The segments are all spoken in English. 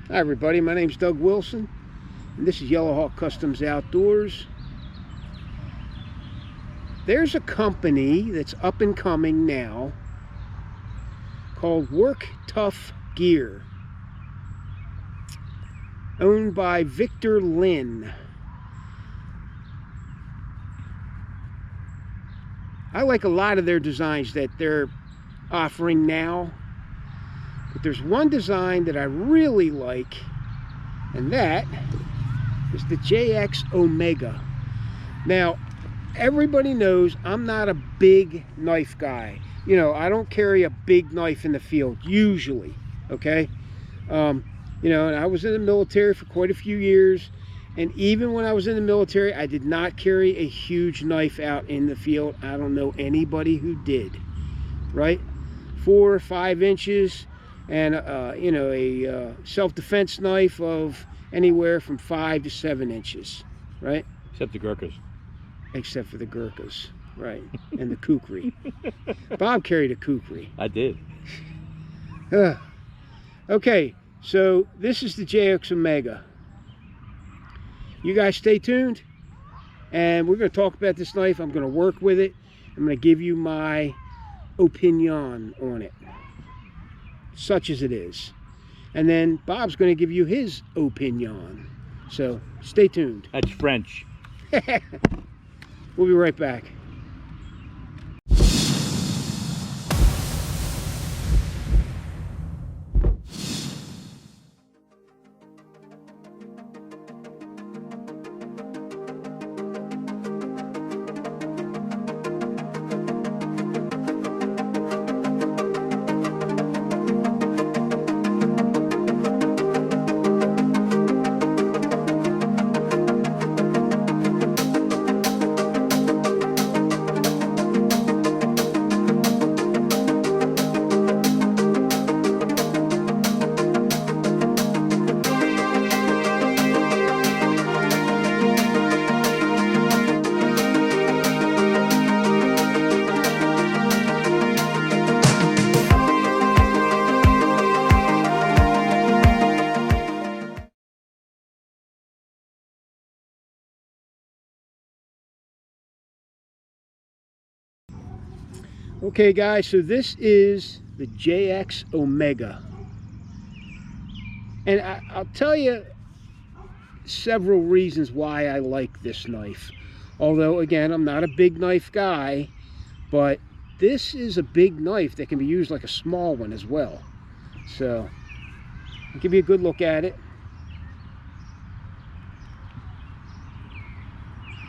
Hi everybody, my name's Doug Wilson and this is Yellowhawk Customs Outdoors. There's a company that's up and coming now called Work Tough Gear, owned by Victor Lynn. I like a lot of their designs that they're offering now, but there's one design that I really like, and that is the JX Omega. Now, everybody knows I'm not a big knife guy. You know, I don't carry a big knife in the field, usually, okay? You know, and I was in the military for quite a few years, and even when I was in the military, I did not carry a huge knife out in the field. I don't know anybody who did, right? 4 or 5 inches, and you know, a self-defense knife of anywhere from 5 to 7 inches, right? Except the Gurkhas. Except for the Gurkhas, right? And the kukri. Bob carried a kukri. I did. Okay, so this is the JX Omega. You guys stay tuned, and we're going to talk about this knife. I'm going to work with it. I'm going to give you my opinion on it, such as it is, and then Bob's going to give you his opinion. So stay tuned. That's French. We'll be right back. Okay guys, so this is the JX Omega, and I'll tell you several reasons why I like this knife. Although again, I'm not a big knife guy, but this is a big knife that can be used like a small one as well. So I'll give you a good look at it.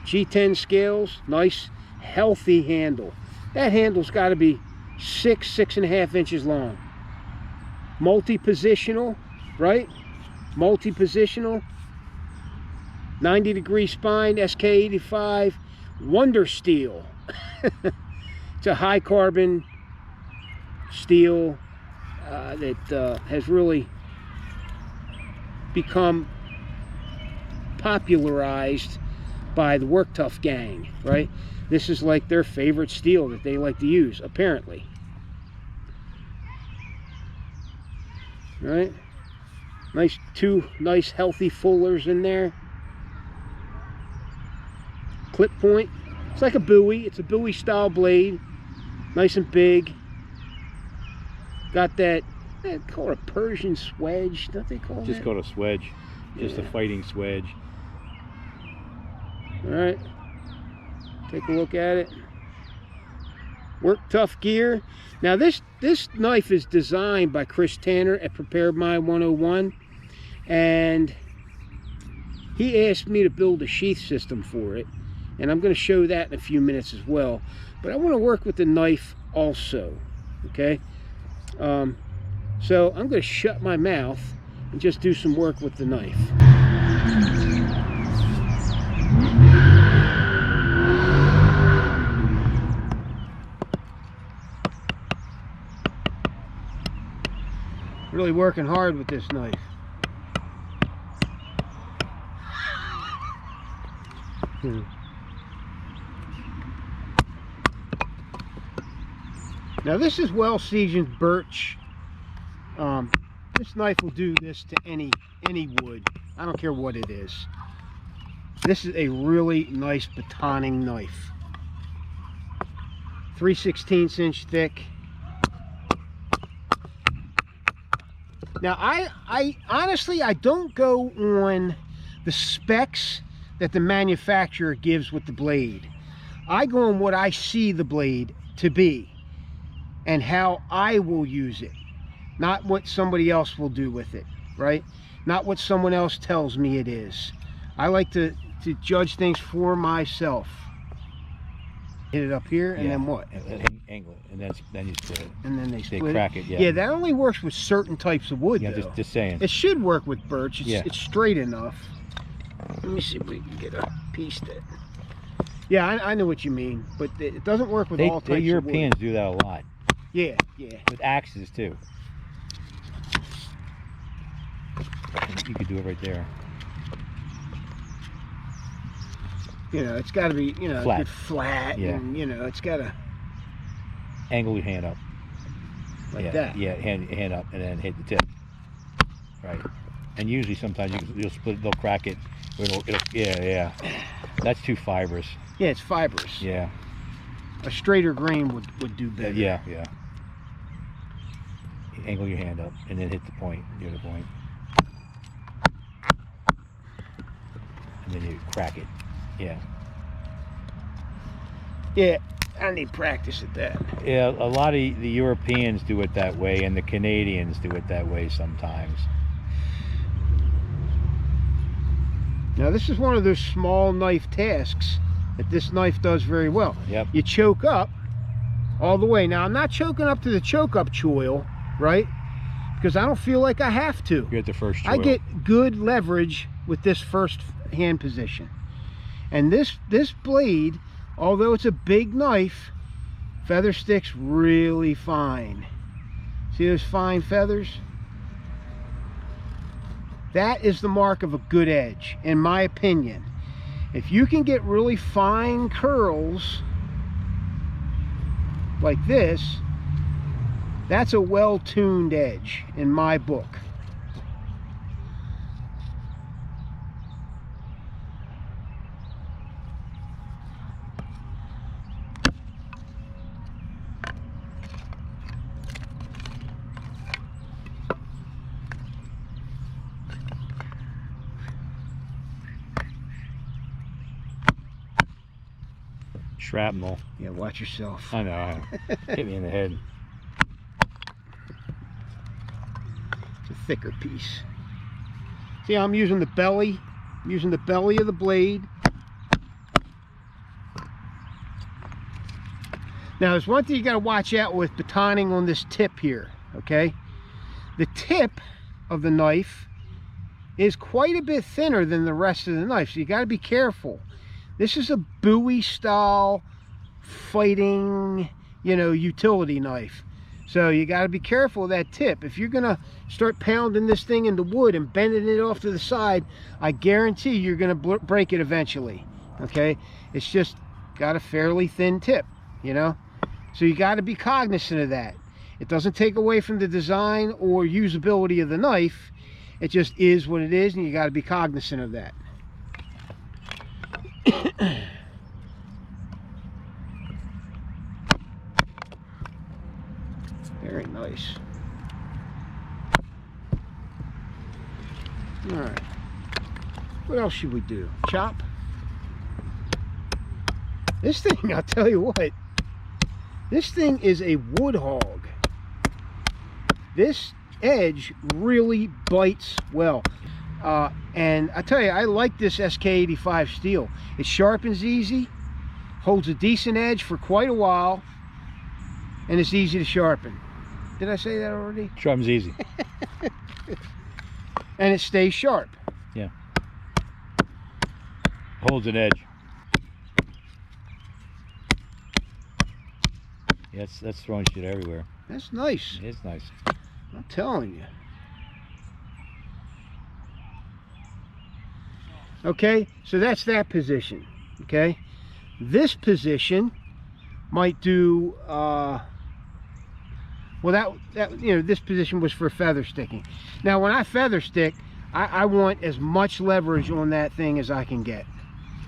G10 scales, nice healthy handle. That handle's got to be 6.5 inches long. Multi-positional, right? Multi-positional. 90-degree spine, SK85, Wonder Steel. It's a high carbon steel that has really become popularized by the Work Tough gang, right? This is like their favorite steel that they like to use, apparently. All right, nice, 2 nice healthy fullers in there. Clip point. It's like a Bowie. It's a Bowie style blade, nice and big. Got that, they call it a Persian swedge. Don't they call it? Just called a swedge. Just a fighting swedge. All right. Take a look at it. Work Tough Gear. Now this knife is designed by Chris Tanner at Prepared Mind 101, and he asked me to build a sheath system for it, and I'm going to show that in a few minutes as well. But I want to work with the knife also, okay? So I'm going to shut my mouth and just do some work with the knife. Really working hard with this knife. Now this is well seasoned birch This knife will do this to any wood. I don't care what it is. This is a really nice batoning knife. 3/16 inch thick. Now I honestly, I don't go on the specs that the manufacturer gives with the blade. I go on what I see the blade to be and how I will use it, not what somebody else will do with it, right? Not what someone else tells me it is. I like to judge things for myself. Hit it up here, and then what? Angle it, and then you split it. And then they split crack it, yeah. Yeah, that only works with certain types of wood, Yeah, though. just saying. It should work with birch. It's straight enough. Let me see if we can get a piece that... Yeah, I know what you mean, but it doesn't work with all types The of Europeans wood. do that a lot. Yeah, yeah. With axes, too. You could do it right there. You know, it's got to be, you know, Flat. good flat, Yeah. and, you know, it's got to... Angle your hand up. Like that. Yeah, hand up, and then hit the tip. Right. And usually sometimes you'll split it, they'll crack it. Yeah. That's too fibrous. Yeah, it's fibrous. Yeah. A straighter grain would do better. Yeah. Angle your hand up, and then hit the point, near the point. And then you crack it. Yeah. Yeah, I need practice at that. Yeah, a lot of the Europeans do it that way, and the Canadians do it that way sometimes. Now, this is one of those small knife tasks that this knife does very well. Yep. You choke up all the way. Now, I'm not choking up to the choke-up choil, right? Because I don't feel like I have to. You're at the first choil. I get good leverage with this first hand position. And this blade, although it's a big knife, feather sticks really fine. See those fine feathers? That is the mark of a good edge, in my opinion. If you can get really fine curls like this, that's a well-tuned edge in my book. Shrapnel. Yeah, watch yourself. I know. Hit me in the head. It's a thicker piece. See, I'm using the belly. I'm using the belly of the blade. Now, there's one thing you got to watch out with batoning on this tip here, okay? The tip of the knife is quite a bit thinner than the rest of the knife, so you got to be careful. This is a Bowie style fighting, you know, utility knife. So you got to be careful of that tip. If you're going to start pounding this thing into wood and bending it off to the side, I guarantee you're going to break it eventually. Okay? It's just got a fairly thin tip, you know? So you got to be cognizant of that. It doesn't take away from the design or usability of the knife. It just is what it is, and you got to be cognizant of that. Very nice. All right. What else should we do? Chop? This thing, I'll tell you what. This thing is a wood hog. This edge really bites well. And I tell you, I like this SK85 steel. It sharpens easy, holds a decent edge for quite a while, and it's easy to sharpen. Did I say that already? Sharpens easy. And it stays sharp. Yeah. Holds an edge. Yeah, that's throwing shit everywhere. That's nice. It's nice. I'm telling you. Okay, so that's that position. Okay, this position might do Well, that you know, this position was for feather sticking. Now, when I feather stick, I want as much leverage on that thing as I can get.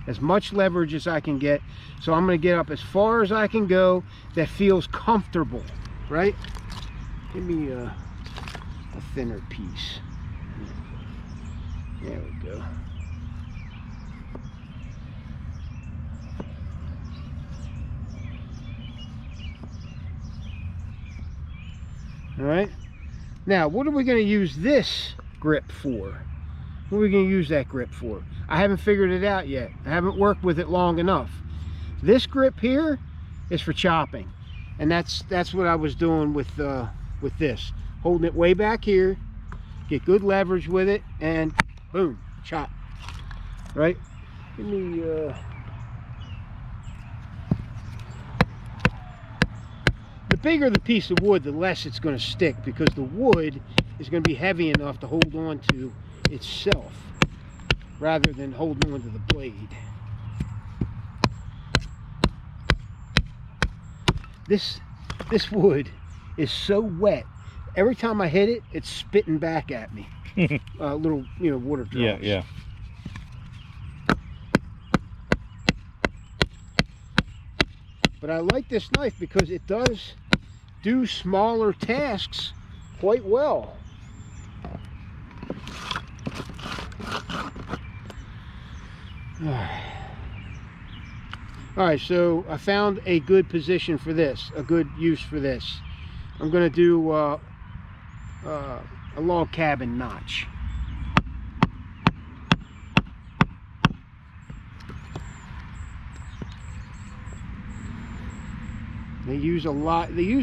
As much leverage as I can get. So I'm going to get up as far as I can go that feels comfortable, right? Give me a thinner piece. There we go. All right. Now, what are we going to use this grip for? What are we going to use that grip for? I haven't figured it out yet. I haven't worked with it long enough. This grip here is for chopping, and that's what I was doing with this. Holding it way back here, get good leverage with it, and boom, chop. Right? Give me the bigger the piece of wood, the less it's going to stick, because the wood is going to be heavy enough to hold on to itself rather than holding on to the blade. This wood is so wet. Every time I hit it, it's spitting back at me. Little, you know, water drops. Yeah. But I like this knife because it does do smaller tasks quite well. All right, so I found a good position for this, a good use for this. I'm going to do a log cabin notch. They use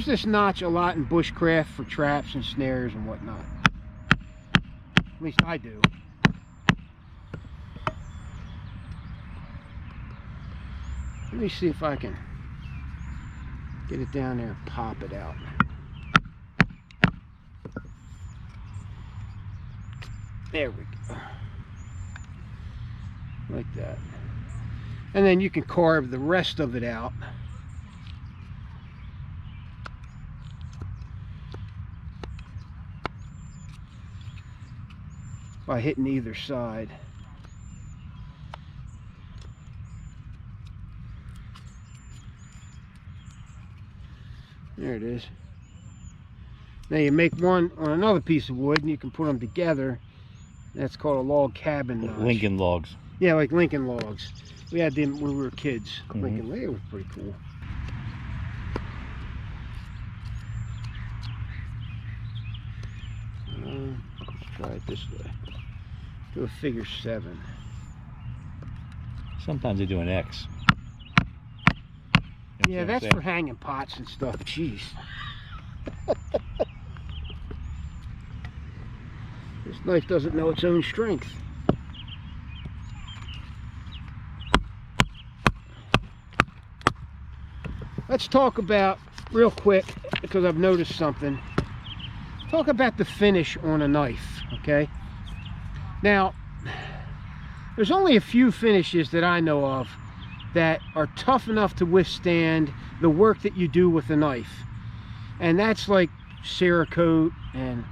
this notch a lot in bushcraft for traps and snares and whatnot. At least I do. Let me see if I can get it down there and pop it out. There we go. Like that. And then you can carve the rest of it out. By hitting either side. There it is. Now you make one on another piece of wood and you can put them together. That's called a log cabin notch. Lincoln logs. Yeah, like Lincoln logs. We had them when we were kids. Lincoln, they were pretty cool. Let's try it this way. Do a figure 7. Sometimes they do an X. Yeah, that's for hanging pots and stuff. Jeez. This knife doesn't know its own strength. Let's talk about, real quick, because I've noticed something. Talk about the finish on a knife, okay? Now, there's only a few finishes that I know of that are tough enough to withstand the work that you do with a knife. And that's like Cerakote and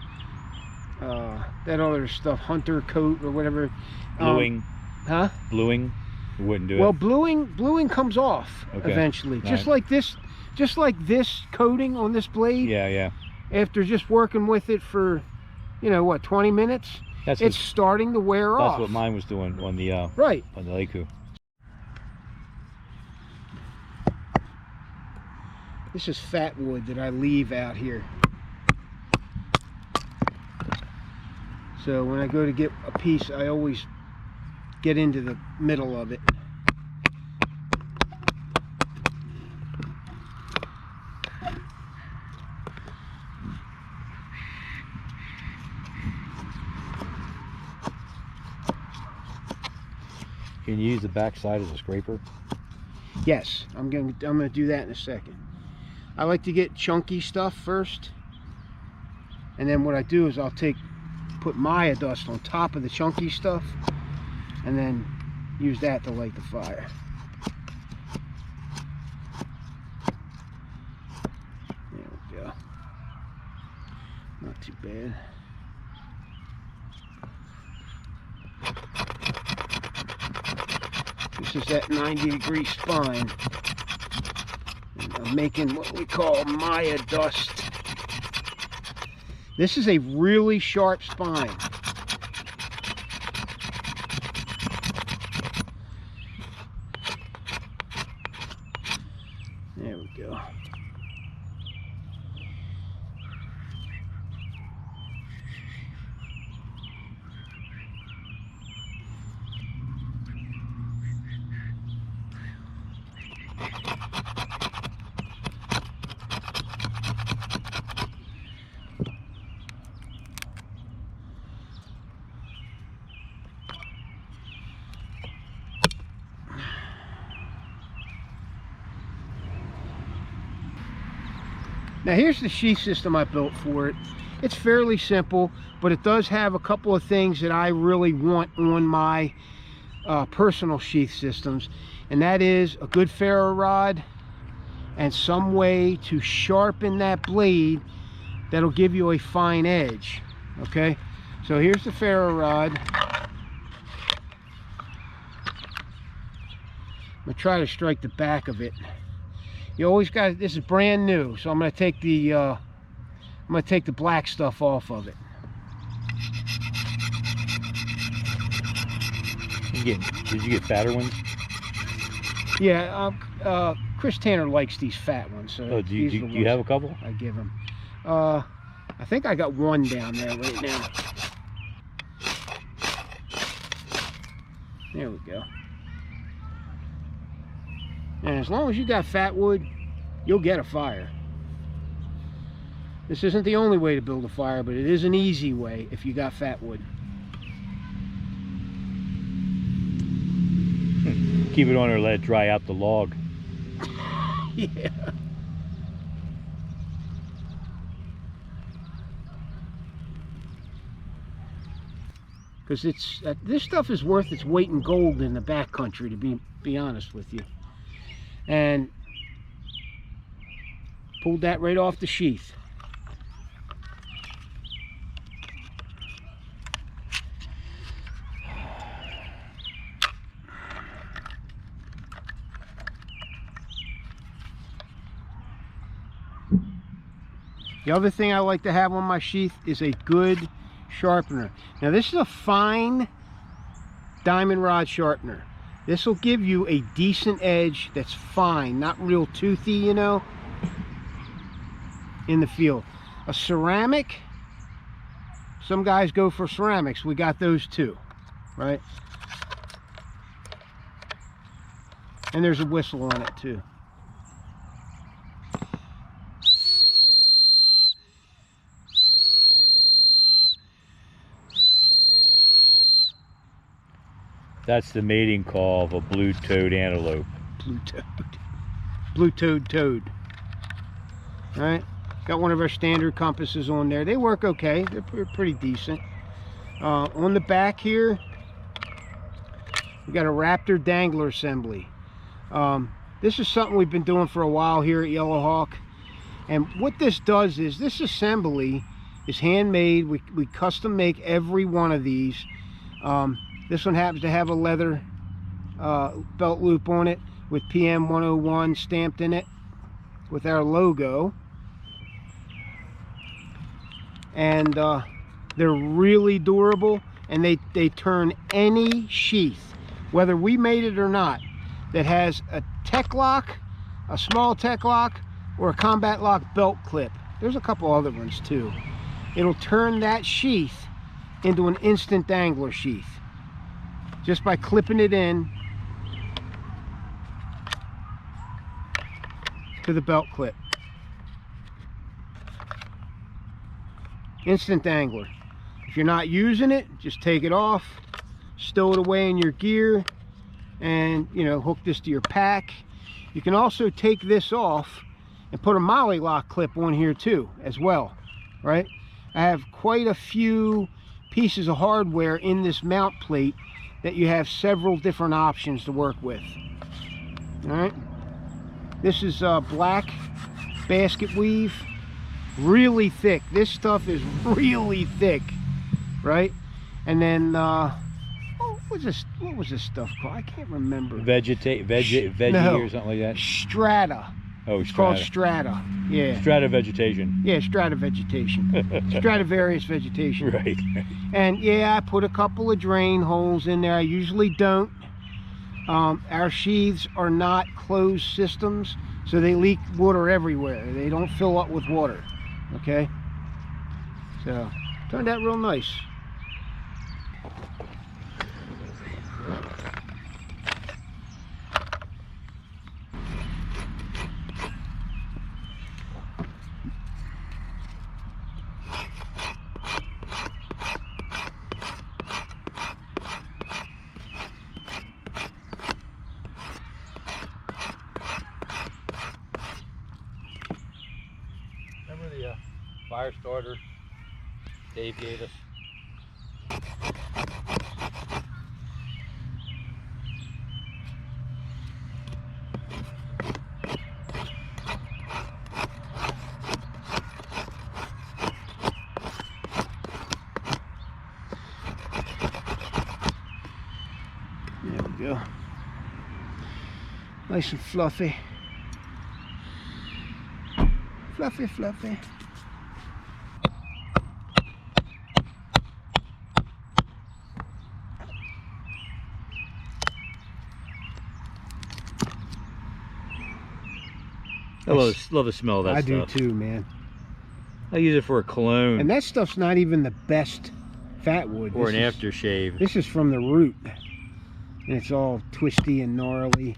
that other stuff, Hunter coat or whatever. Bluing. Huh? Bluing? You wouldn't do it? Well, bluing comes off eventually. Right. Just like this coating on this blade. Yeah. After just working with it for, you know, what, 20 minutes? It's starting to wear off. That's what mine was doing on the right. On the Leicu. This is fat wood that I leave out here. So when I go to get a piece, I always get into the middle of it. Can you use the back side as a scraper? Yes, I'm gonna do that in a second. I like to get chunky stuff first, and then what I do is I'll put Maya dust on top of the chunky stuff, and then use that to light the fire. There we go. bad. This is that 90-degree spine. And I'm making what we call Maya dust. This is a really sharp spine. There we go. Now here's the sheath system I built for it. It's fairly simple, but it does have a couple of things that I really want on my personal sheath systems, and that is a good ferro rod and some way to sharpen that blade that'll give you a fine edge. Okay, so here's the ferro rod. I'm gonna try to strike the back of it. You always got, this is brand new, so I'm gonna take the black stuff off of it. Did you get fatter ones? Yeah, Chris Tanner likes these fat ones. So oh, do you have a couple? I give him. I think I got one down there right now. There we go. And as long as you got fat wood, you'll get a fire. This isn't the only way to build a fire, but it is an easy way if you got fat wood. Keep it on or let it dry out the log. Yeah. Because it's this stuff is worth its weight in gold in the backcountry, to be honest with you. And pulled that right off the sheath. The other thing I like to have on my sheath is a good sharpener. Now this is a fine diamond rod sharpener. This will give you a decent edge that's fine, not real toothy, you know, in the field. A ceramic, some guys go for ceramics. We got those too, right? And there's a whistle on it too. That's the mating call of a blue-toed antelope. Blue-toed toad. All right, got one of our standard compasses on there. They work okay. They're pretty decent. On the back here, we got a Raptor dangler assembly. This is something we've been doing for a while here at Yellowhawk. And what this does is, this assembly is handmade. We custom make every one of these. This one happens to have a leather belt loop on it with PM 101 stamped in it with our logo. And they're really durable, and they turn any sheath, whether we made it or not, that has a tech lock, a small tech lock, or a combat lock belt clip. There's a couple other ones too. It'll turn that sheath into an instant dangler sheath just by clipping it in to the belt clip. Instant dangler. If you're not using it, just take it off, stow it away in your gear, and, you know, hook this to your pack. You can also take this off and put a molly lock clip on here too as well, right? I have quite a few pieces of hardware in this mount plate that you have several different options to work with. All right, this is black basket weave. really thick. This stuff is really thick, right? And then what was this stuff called? I can't remember. Veggie No. or something like that. Strata. Oh, It's called strata. strata. Yeah. Strata vegetation. Yeah, strata vegetation. Stradivarius vegetation. Right. And yeah, I put a couple of drain holes in there. I usually don't. Our sheaths are not closed systems, so they leak water everywhere. They don't fill up with water. Okay? So, turned out real nice. Remember the fire starter Dave gave us? There we go. Nice and fluffy. Fluffy, fluffy. I love the smell of that I stuff. do too, man. I use it for a cologne And that stuff's not even the best fat wood. or an This is- aftershave. This is from the root. And it's all twisty and gnarly.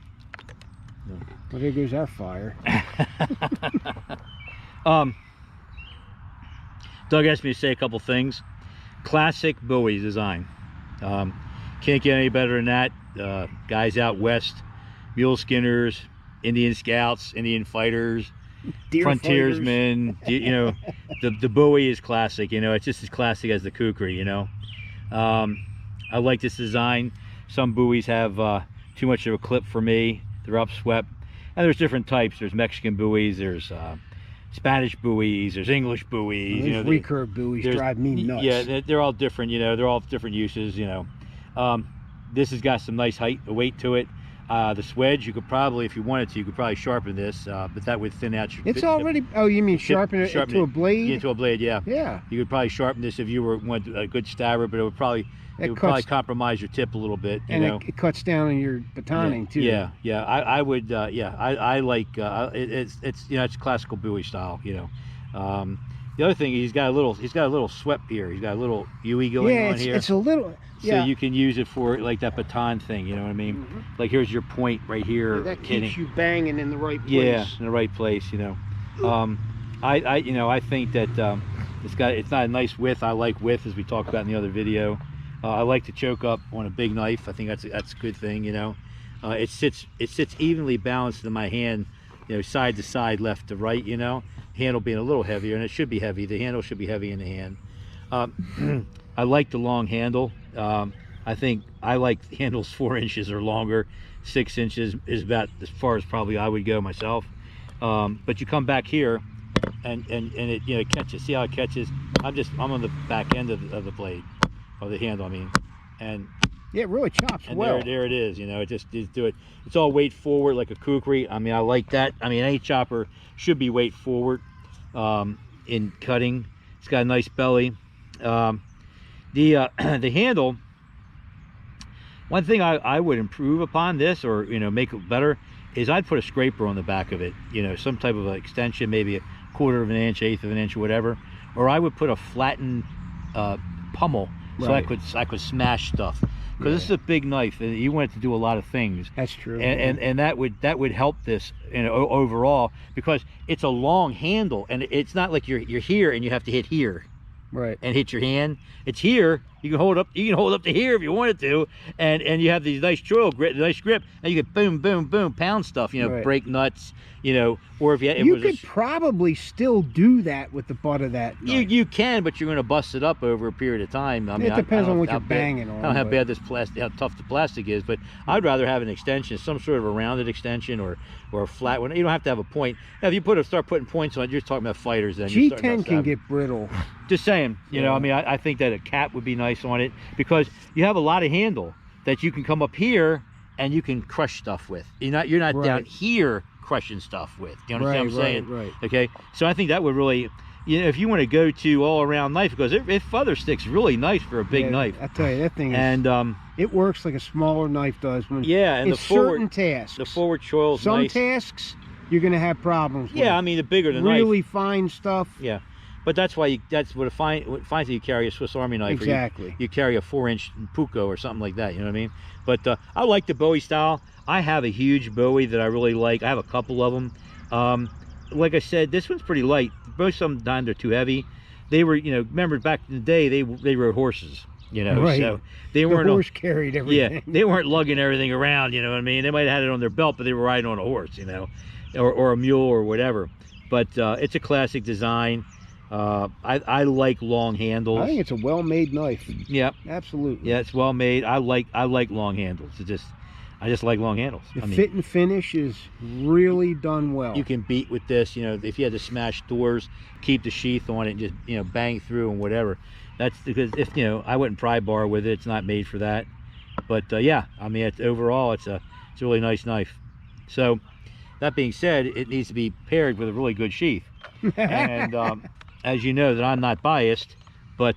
Yeah. Well, there goes our fire. Doug asked me to say a couple things. Classic Bowie design. Can't get any better than that. Guys out west, mule skinners, Indian scouts, Indian fighters, Deer frontiersmen. You know, the Bowie is classic. You know, it's just as classic as the kukri. You know, I like this design. Some buoys have too much of a clip for me. They're upswept, and there's different types. There's Mexican buoys. There's Spanish buoys. There's English buoys. Those recurve buoys drive me nuts. Yeah, they're all different. You know, they're all different uses. You know, this has got some nice weight to it. The swedge, you could probably, if you wanted to, you could probably sharpen this, but that would thin out your. It's already. Oh, you mean sharpen it to a blade? Yeah, to a blade. Yeah. Yeah. You could probably sharpen this if you want a good stabber, but it would probably compromise your tip a little bit. You know? It cuts down on your batoning too. Yeah, yeah. I would. Yeah, I like. It's you know, it's classical buoy style. You know. The other thing, he's got a little swept here. He's got a little UE going on here. It's a little. So you can use it for like that baton thing, you know what I mean? Mm-hmm. Like here's your point right here. That hitting. keeps you banging in the right place. Yeah, in the right place, you know. I think that it's not a nice width. I like width, as we talked about in the other video. I like to choke up on a big knife. I think that's a good thing, you know. It sits evenly balanced in my hand, you know, side to side, left to right, you know. Handle being a little heavier, and it should be heavy. The handle should be heavy in the hand. I like the long handle. I think I like handles 4 inches or longer. 6 inches is about as far as probably I would go myself. But you come back here, and it, you know, catches. See how it catches? I'm on the back end of the blade, or the handle, I mean, and yeah, it really chops and well. there it is. You know, it just do it. It's all weight forward like a kukri. I mean, I like that. I mean, any chopper should be weight forward in cutting. It's got a nice belly. The handle, one thing I would improve upon this, or you know, make it better, is I'd put a scraper on the back of it, you know, some type of extension, maybe a 1/4 of an inch, 1/8 of an inch, or whatever, or I would put a flattened pummel, so I could smash stuff, because this is a big knife and you want it to do a lot of things. That's true. And that would help this, you know, overall, because it's a long handle, and it's not like you're here and you have to hit here. Right. And hit your hand. It's here You can hold up to here if you wanted to, and you have these nice nice grip, and you can boom, boom, boom, pound stuff. You know, Right. break nuts. You know, or if You could probably still do that with the butt of that knife. you can, but you're going to bust it up over a period of time. I mean, It depends on what how you're banging on. I don't know how but- bad this plastic, how tough the plastic is, but I'd rather have an extension, some sort of a rounded extension or a flat one. You don't have to have a point. Now, if you start putting points on it, you're talking about fighters. Then you're starting G10 to can have- get brittle. Just saying, you know, Yeah. I mean, I think that a cap would be nice on it because you have a lot of handle that you can come up here and you can crush stuff with. You're not Right. down here crushing stuff with. You understand what I'm saying? Right. Okay, so I think that would really, you know, if you want to go to all around knife, because it feather sticks really nice for a big Yeah, knife. I tell you, that thing is, And it works like a smaller knife does. When yeah, and in the forward certain tasks. the forward choil's Some nice. tasks you're going to have problems with. Yeah, I mean, the bigger the really knife. fine stuff. Yeah, but that's why that's what fines that you carry a Swiss Army knife. Or Exactly. you carry a 4-inch Puko or something like that. You know what I mean? But I like the Bowie style. I have a huge Bowie that I really like. I have a couple of them. Like I said, this one's pretty light. Most sometimes they're too heavy. They were, you know, remember back in the day, they rode horses, you know, Right. so they The weren't. horse carried everything. Yeah, they weren't lugging everything around, you know what I mean? They might have had it on their belt, but they were riding on a horse, you know, or a mule or whatever. But it's a classic design. I like long handles. I think it's a well-made knife. Yeah, Absolutely. yeah, it's well made. I like long handles. I just like long handles. The I mean, fit and finish is really done well. you can beat with this, you know, if you had to smash doors, keep the sheath on it and just, you know, bang through and whatever. That's because if, you know, I wouldn't pry bar with it. It's not made for that. But yeah, I mean, overall it's a really nice knife. So that being said, it needs to be paired with a really good sheath. And as you know, that I'm not biased, but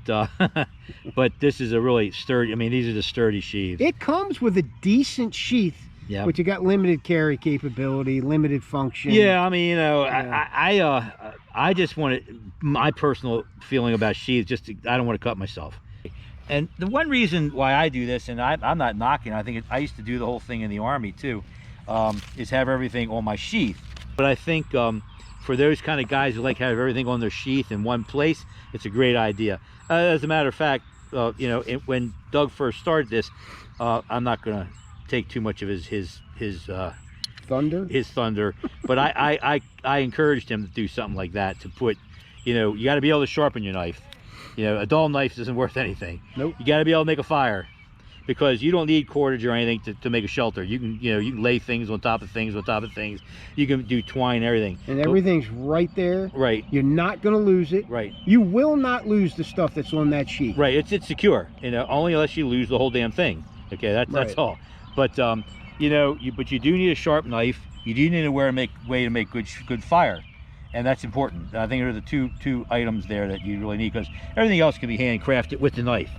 but this is a really sturdy, I mean, these are the sturdy sheaths. It comes with a decent sheath, Yeah. but you got limited carry capability, limited function. Yeah, I mean, you know, Yeah. I just want to, my personal feeling about sheaths, I don't want to cut myself. And the one reason why I do this, and I'm not knocking, I think I used to do the whole thing in the Army too, is have everything on my sheath. But I think for those kind of guys who like have everything on their sheath in one place, it's a great idea. As a matter of fact, you know, when Doug first started this, I'm not going to take too much of his thunder, but I encouraged him to do something like that, to put, you know, you got to be able to sharpen your knife. You know, a dull knife isn't worth anything. Nope. You got to be able to make a fire, because you don't need cordage or anything to make a shelter. You can, you know, you can lay things on top of things on top of things. You can do twine, everything. And everything's right there. Right. You're not going to lose it. Right. You will not lose the stuff that's on that sheet. Right. It's secure. You know, only unless you lose the whole damn thing. Okay, that's Right. all. But you know, but you do need a sharp knife. You do need a way to make good fire, and that's important. I think are the two items there that you really need, because everything else can be handcrafted with the knife.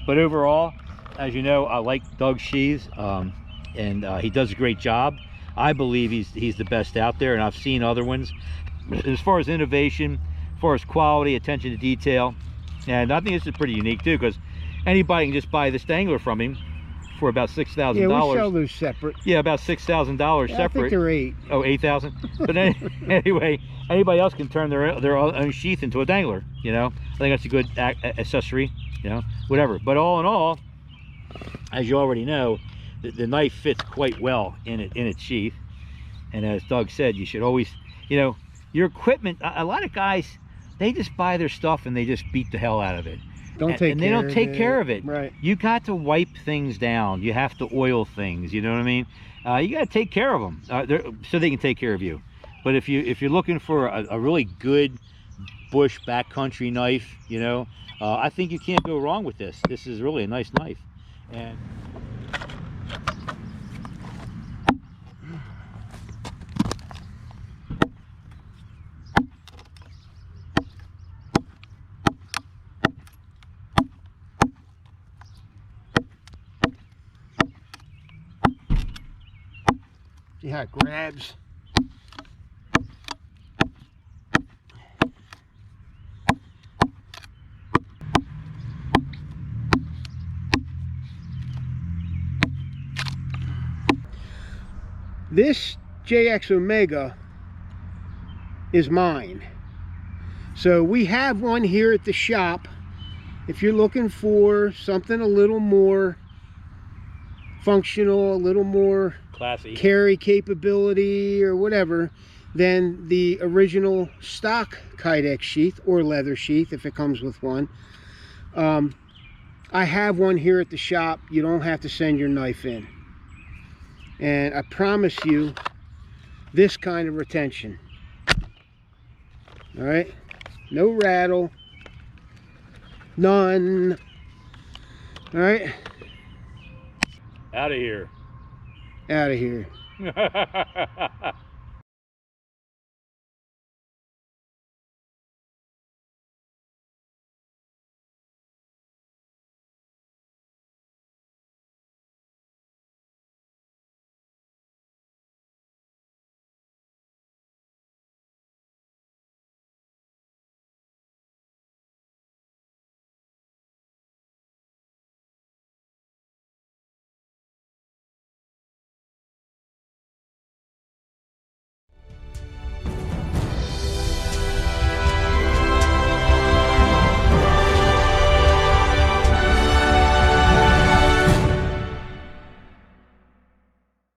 But overall, as you know, I like Doug's sheaths, and he does a great job. I believe he's the best out there, and I've seen other ones. As far as innovation, as far as quality, attention to detail, and I think this is pretty unique too, because anybody can just buy this dangler from him for about $6,000. Yeah, we sell those separate. Yeah, about $6,000 Yeah, I separate. think they're 8. Oh, 8,000. But anyway, anybody else can turn their own sheath into a dangler. You know, I think that's a good accessory. You know, whatever. But all in all, as you already know, the knife fits quite well in its sheath. And as Doug said, you should always, you know, your equipment. A lot of guys, they just buy their stuff and they just beat the hell out of it. Don't take and care they don't take care of it. Right. You got to wipe things down. You have to oil things. You know what I mean? You got to take care of them so they can take care of you. But if you're looking for a really good bush backcountry knife, you know, I think you can't go wrong with this. This is really a nice knife. And See how it grabs? This JX Omega is mine. So we have one here at the shop if you're looking for something a little more functional, a little more classy carry capability or whatever, than the original stock KYDEX sheath or leather sheath if it comes with one. I have one here at the shop. You don't have to send your knife in, and I promise you this kind of retention. All right, no rattle, none. All right, out of here. out of here.